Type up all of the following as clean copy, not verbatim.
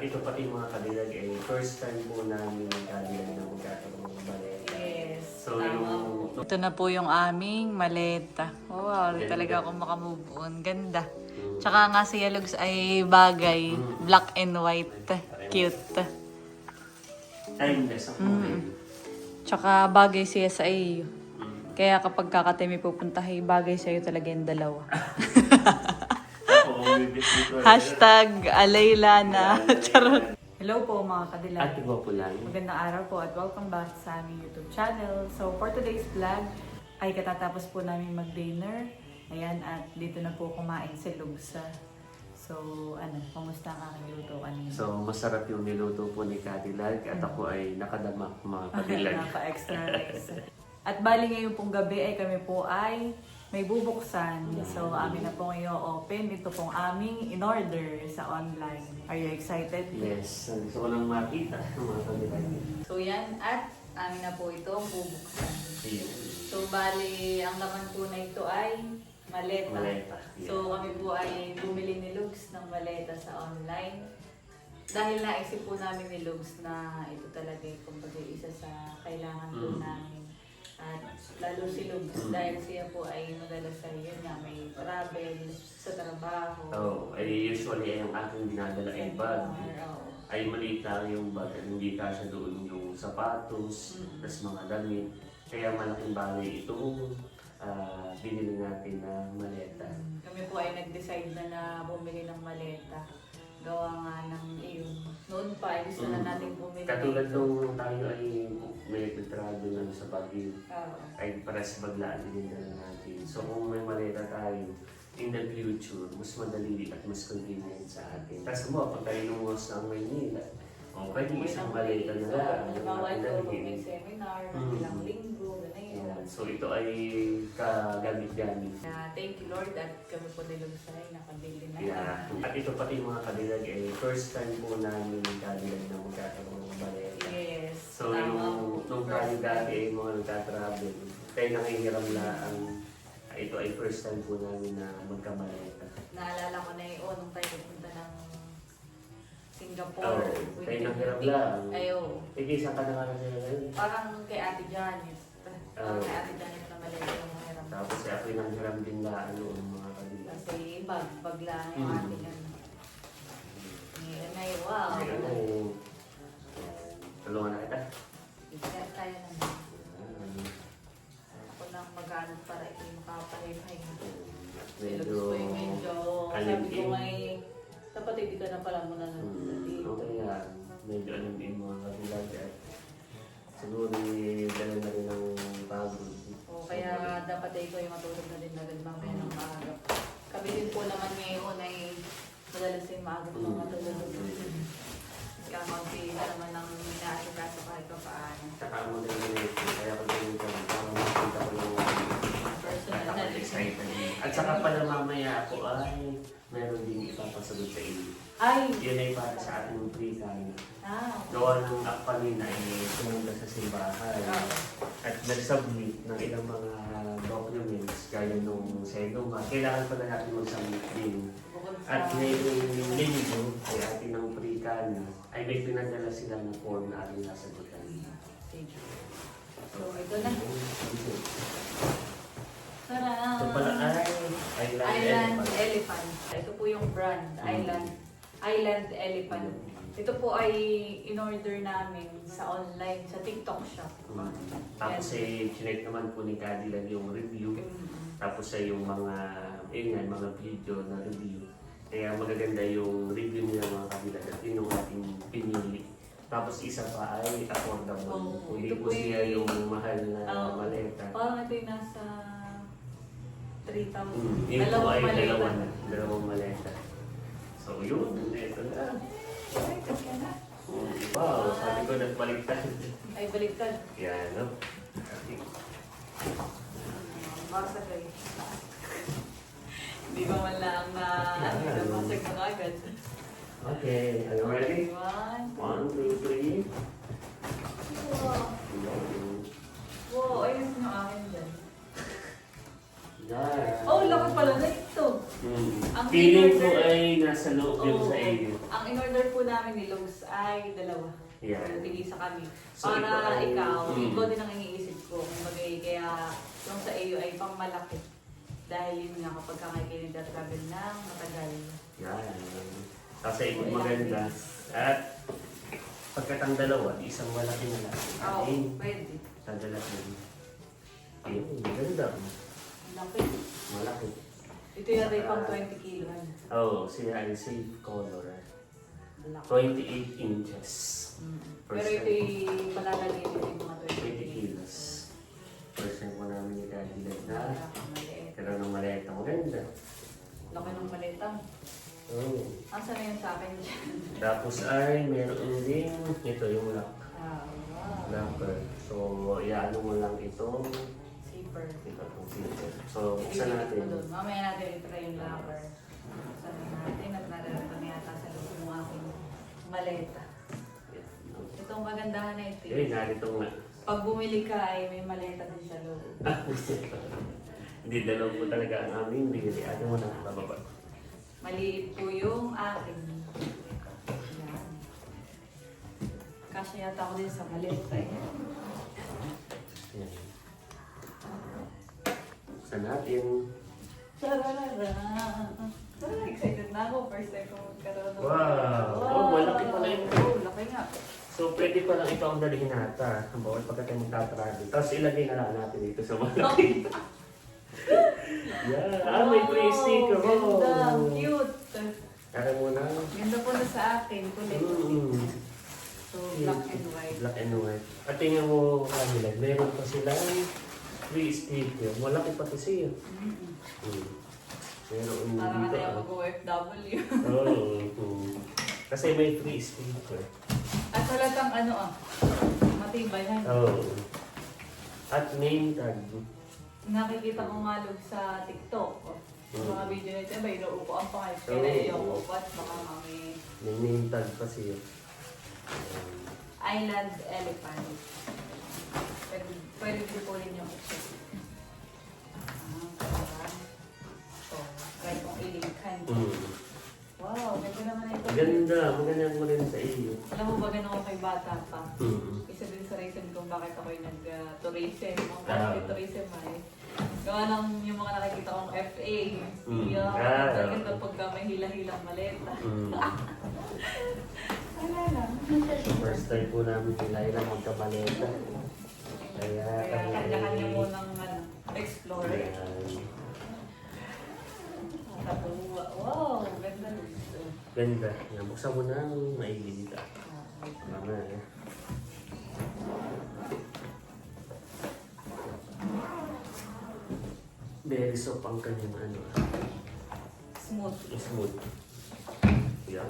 At ito pati mga kadilag ay first time po namin kadilag na magkakaroon ng maleta. Yes. So yung... Ito na po yung aming maleta. Wow, Ganda. talaga ako makamove on. Ganda. Tsaka nga si Yalogs ay bagay. Black and white. Cute. Timeless ang kulay. Tsaka bagay siya sa iyo. Kaya kapag kakatimi pupunta, hey, bagay sa'yo talaga yung dalawa. Hashtag Alaylana. Charot. Hello po mga kadilag. At iba po lang. Magandang araw po at welcome back sa aming YouTube channel. So for today's vlog ay katatapos po namin mag-dinner. Ayan, at dito na po kumain si Lugsa. So kamusta ang aking luto kanina? So masarap yung niluto po ni Kadilag at ako ay nakadamak mga kadilag. Napa-extra rice. At bali ngayon pong gabi ay kami po ay may bubuksan. So amin na pong i-open. Ito pong aming in-order sa online. Are you excited? Yes, gusto ko lang makita mga kadilag. So yan, at amin na po ito bubuksan. So bali, ang laman po na ito ay maleta. Maleta, yeah. So kami po ay bumili ni Lugs ng maleta sa online. Dahil naisip po namin ni Lugs na ito talaga yung kumbaga isa sa kailangan po namin. At lalo si Lugs dahil siya po ay madalas sa yun nga may travel sa trabaho. Oh, ay usually ay ang aking dinadala ay bag. Oo. Ay maliit lang yung bag at hindi kasya doon yung sapatos, tas mga damit. Kaya malaking bagay itong binili natin na maleta. Kami po ay nag-decide na bumili ng maleta. Gawa nga ng iyon. Noon pa ay gusto na natin bumili. Katulad nung tayo ay may travel na sa Baguio, Oo. ay pares baglaan din na natin. So kung may maleta tayo, in the future, mas madali at mas convenient sa atin. Tapos kung pag tayo lumuwas ng Maynila, pwede isang maleta na lang. Halimbawa ito, kung may seminar, ilang linggo, gano'n yun. So ito ay kagamit-gamit. Thank you Lord at kami po nilugsay, nakabili na. Yeah. At ito pati mga kadilag ay first time po namin kadilag na magkakaroon ng maleta. Yes. So nung tayo dati ay mga nagtatravel, tayo nangihiram lang. Ito ay first time po namin na magkamaleta. Naalala ko na yun, nung tayo pupunta ng Singapore. Tayo nanghiram lang. Ayo. Isa ka na nga ngayon. Parang kay Ate Janet. Kay Ate Janet na maleta yung hiram. Tapos ako yung nanghiram din na mga kadilag. Kasi bag lang yung ating ano. Ngayon ay wow. Ayun ay, tulungan na kita. Kaya tayo naman. Ako lang mag-ano para ito yung makapahihay. Medyo Medyo sabi ko may dapat hindi ka na pala muna dito. okay yan. Medyo alam din mga kadilag at siguro dala na rin ng pagod. O kaya dapat ay ko ay matulog na din agad mamaya ng maaga. Kami din po naman ngayon ay madalas ay maaga po matulog. Kaya mag-i naman ng inaasikaso kahit pa paano. Saka mo din yung kaya ko din ito. Makita ko yung Personal at na ako excited din. At saka pala mamaya ako ay meron din ipapasagot sa inyo. Ay! Yun ay para sa ating free time. Okay. Gawa ng akpalin ay pumunta sa simbahan at nag-submit ng ilang mga documents gaya nung SEDOMA. Kailangan pala natin mag-submit din. Bukod At sa... ngayong linggo ay atin ng pre-can ay may pinadala sila ng form na ating nasagutan. Sige. So, ito na. Sarap! Ito pala ay Island Elephant. Ito po yung brand, Island Elephant. Ito po ay in-order namin sa online, sa TikTok shop. Tapos ay chinek naman po ni Cadillac yung review. Tapos ay yung mga mga video na review. Kaya magaganda yung review nila mga Cadillac at yun yung ating pinili. Tapos isa pa ay affordable. Hindi po siya yung mahal na maleta. Parang ito yung nasa 3,000. Yun po ay dalawang maleta. So yun, ito na. Ay, kasi na. Wow, sabi ko nagbaliktad. Ay, baliktad. Yan, no? Basta kayo. Hindi ba man lang na nabasag na agad. Okay, are you ready? 1, 1, 2, 3. Wow. Wow, ayun yung akin dyan. Yan. Oh, laki pala na ito. Ang Feeling ko in-order- ay nasa loob yun sa iyo. Ang in-order po namin ni Lugs ay dalawa. Yeah. So, tig-isa kami. So, Para ikaw, ikaw din ang iniisip ko. Kumbaga, kaya yung sa iyo ay pang malaki. Dahil yun nga kapag kayo travel ng matagal. Yan. Kasi ikot maganda. At pagkatang dalawa, isang malaki na lang. Oo, Ayun. pwede. Tadalas din. Ayun, maganda. Laki. Malaki. Ito yung rin pang 20 kilo. Oo, siya ay safe color. Laki. 28 inches. Pero ito yung malalagay ito yung mga 20 kilos. First time po namin ni Cadillac na Maliit. pero ng maleta. Maganda. Laki ng maleta. Oo. Asa na yun sa akin dyan? Tapos ay meron din ito yung lock. Wow. Locker. So, iaano mo lang itong Zipper. itong zipper. So, buksan natin. Mamaya natin i-try yung locker. Buksan natin at nararapan yata sa loob ng aking maleta. Itong kagandahan na ito. Eh, narito nga. Pag bumili ka ay may maleta din sa loob. Hindi, dalaw po talaga ang aming binili. Ano mo na, bababa. Maliit po yung akin. Yan. Kasi yata ako din sa maleta. Yan. Buksan natin. Tararara. Excited na ako. First time ko magkaroon ng Wow! Oh, malaki pala yun. Oh, laki nga. So, pwede pa lang ito ang dalhin nata. Ang bawal pagka tayo magtatravel. Tapos ilagay na lang natin dito sa malaki. Yeah. Ah, may free sticker. Ganda. Oh. Cute. Kaya mo na. Ganda po na sa akin. Kulit. So, black and white. Black and white. At tingnan mo kanila, meron pa silang free sticker. Malaki pa to siya. Meron Parang dito. ano yung mag-OFW. Oo. Kasi may free sticker. At wala kang ano matibay yan. Oo. At name tag. Nakikita ko nga log sa TikTok. Sa mga video na ito, may inuupuan pa kayo. Oo. Kaya yung upuan, baka kami May name tag pa siya. Island Elephant. Pwede din po rin yung check. Try kong ilinkan. Wow, ganda naman ito. Ganda. Maganda mo rin sa iyo. Alam mo ba ganun ako kay bata pa? Isa din sa reason kung bakit ako yung nag-tourism. Ang family tourism ay gawa ng yung mga nakikita kong FA. Ganda pagka may hila-hilang maleta. Wala lang. First time po namin kailangan magkabaleta. Kaya Kanya-kanya mo ng explore. Tapos, wow, ganda. Ganda. Yan, buksan mo na ang maigil ka. Mama eh. Very soft ang kanyang ano. Smooth. Smooth. Yan.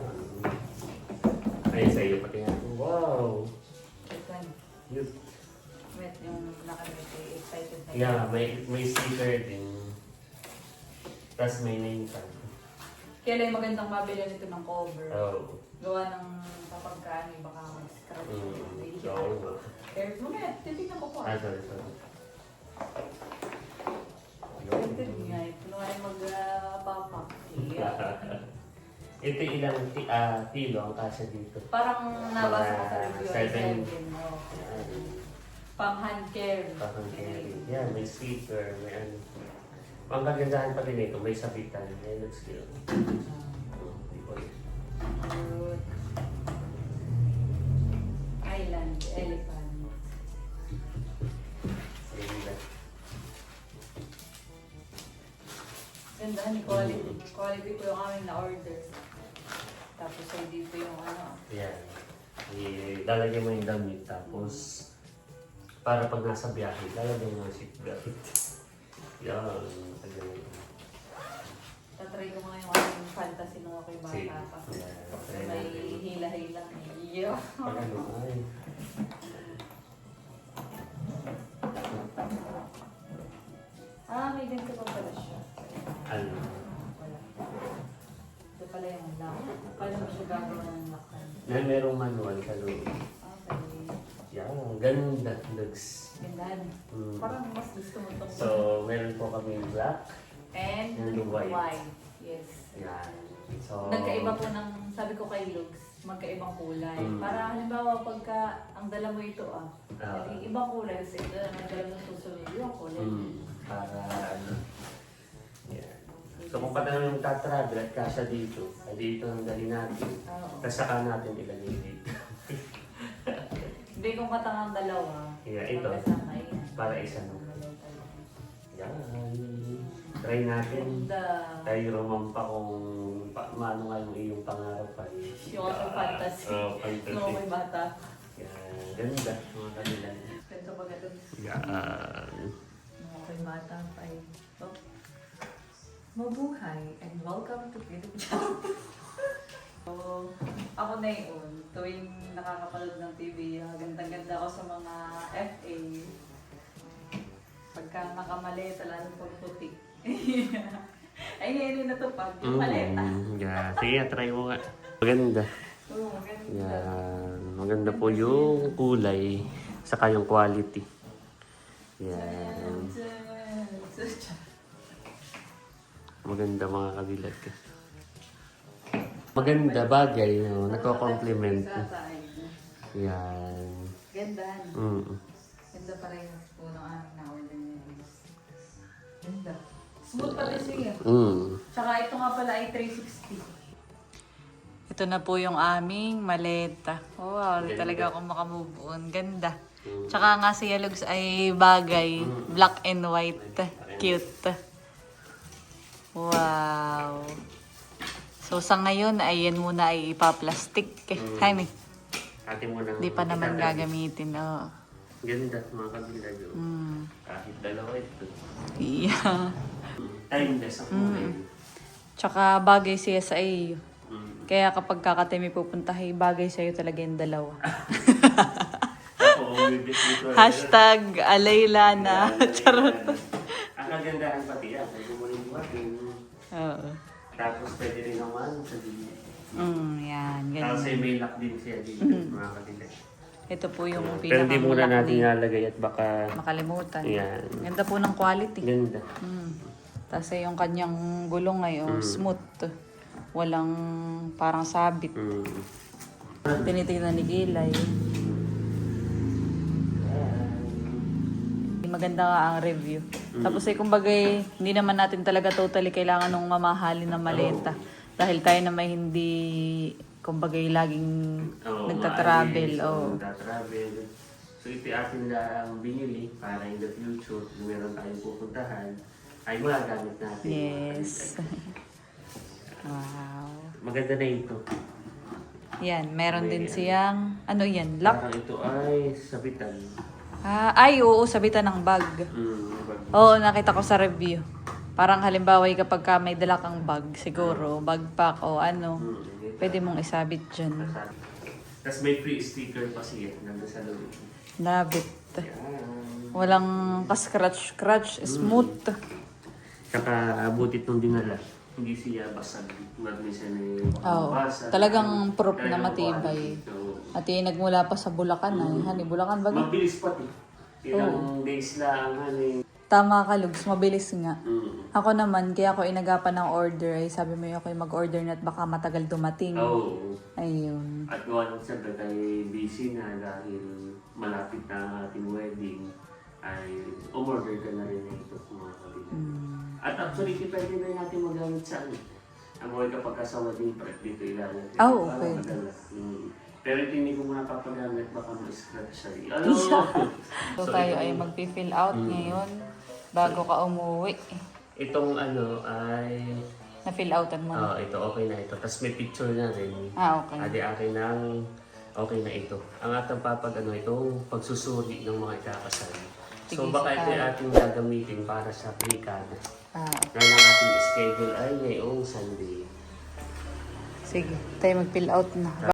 Ay, sa iyo pati nga. Wow! Chicken. Cute. Met yung nakamit excited na Yeah, may sticker din. Tapos may name tag. Kailan magandang mabili nito ng cover. Oh. Gawa ng kapag kaano, baka mag-scratch. Oo nga. Pero mamaya, titignan ko po. Ah, sorry, sorry. Pwede rin nga eh. Puno ay mag-papak. Ito ilang kilo ang kasya dito. Parang nabasa ko sa Mga review. 7. 7. Pang hand care. Parang carry. Yan, may sticker, may ano. Ang kagandahan pa din ito, may sabitan. May looks cute. Good. Island Elephant. Ganda ni quality. Quality po yung aming na-order. Tapos ay dito yung ano. Yan. Lalagyan mo yung damit, tapos para pag nasa biyahe, lalagyan mo yung seatbelt. Yan. Tatry ko nga yung aming fantasy nung ako'y bata pa. Yeah. May hila-hila. Iyo. Pag ano, ay. May ganito pa pala siya. Ano? Wala. Ito pala yung lock. Paano mo siya gagawa ng lock? Yan, merong manual sa loob. Okay. Yan, ganda. Looks. Gandan. Parang mas gusto mo itong So, meron po kami black. and And white. Yes. Yan. So, Nagkaiba po ng, sabi ko kay Lugs, magkaibang kulay. Mm. Para halimbawa pagka ang dala mo ito Ah. ibang kulay. Kasi ito naman dala mo susunod yung kulay. Para ano. Yan. So kung pati yung tatravel at kasya dito, ay dito ang dali natin. Oo. Tapos saka natin ilagay dito. Hindi kung katangang dalawa. Yeah, ito. magkasama yan. Para isa no. Yan. Try natin. Ganda. Tayo rumampa kung maano nga yung iyong pangarap pa. Yung ako fantasy. Oh, fantasy. Yung may bata. Yan. Ganda. Mga kanilang. Ganito ba ganito? Yan. Yung ako may bata pa eh. Oh. Mabuhay and welcome to Philip Channel. So, ako na yun, tuwing nakakapanood ng TV, gandang-ganda ako sa mga FA. Pagka nakamaleta, lalo pagputi. Ay, ngayon natupag, yung maleta. Yeah. Sige, try mo nga. Maganda. Oo, maganda. Yan. Maganda po yung kulay, saka yung quality. Yan. Maganda mga kabilag ka. Maganda bagay, no? Nagko-compliment. Yan. Ganda. Mm. Ganda pa rin po ng aming na-order niya. Ganda. Smooth pa rin siya. Tsaka ito nga pala ay 360. Ito na po yung aming maleta. Wow, Ganda. talaga ako makamove on. Ganda. Tsaka nga si Yalogs ay bagay. Black and white. Cute. Wow. So sa ngayon ay yan muna ay ipaplastic. Honey, Atin mo nang di pa naman gagamitin. Oh. Ganda mga kabilag. Mm. Kahit dalawa ito. Yeah. Timeless ang kulay. Tsaka bagay siya sa iyo. Mm. Kaya kapag kakatay may pupuntahay, bagay sa'yo talaga yung dalawa. Oo, bibit dito. Hashtag Alayla na. Charot. Ang kagandahan pati yan. Pwede mo yung buhatin. Oo. Tapos pwede rin naman sa gilid. Yan. Tapos ay Ganyan. may lock din siya dito, mga kabilag. Ito po yung Pero hindi muna natin pinaka ilalagay at baka... makalimutan. Yan. Ganda po ng quality. Ganda. Tapos yung kanyang gulong ngayon, smooth. Walang parang sabit. Tinitignan ni Gilay. Maganda nga ang review. Tapos ay kumbaga hindi naman natin talaga totally kailangan ng mamahalin na maleta. Dahil tayo naman hindi kumbaga laging nagtatravel. Oo, nagtatravel. So ito atin lang binili para in the future, kung meron tayong pupuntahan, ay magagamit natin. Yes. Wow. Maganda na ito. Yan, meron din siyang, ano yan, lock? Parang ito ay sabitan. Ay, oo, sabitan ng bag. Oo, nakita ko sa review. Parang halimbawa kapag ka may dala kang bag, siguro, backpack o ano, pwede mong isabit dyan. Tapos may free sticker pa siya, nandun sa loob. Love it. Yan. Walang ka-scratch, smooth. Saka abutit nung dinala. Hindi siya basag. Minsan Oo, talagang proof na matibay. At yung nagmula pa sa Bulacan ay, honey, Bulacan ba? Mabilis pati. Ilang days lang, honey. Tama ka, Lugs, mabilis nga. Mm. Ako naman, kaya ako inagapan ng order ay sabi mo ako mag-order na at baka matagal dumating. Oo. Ayun. At gawa ng sabi kay busy na dahil malapit na ang ating wedding, ay umorder ka na rin ito mga kabilang. At actually, pwede na natin magamit sa ano. Ang mga kapag sa wedding prep dito ilalagay. Oo, Para pwede. madala. Pero hindi ko muna papagamit, baka ma-scratch siya. Ano? So tayo ay mag-fill out ngayon bago ka umuwi. Itong ano ay... Na-fill outan mo. ito, okay na ito. Tapos may picture na rin. Okay. Adi akin ng okay na ito. Ang atang itong pagsusuri ng mga ikakasal. So Sige, baka ito sige. yung ating gagamitin para sa pelikana. Na ang ating schedule ay ngayong Sunday. Sige, tayo mag-fill out na.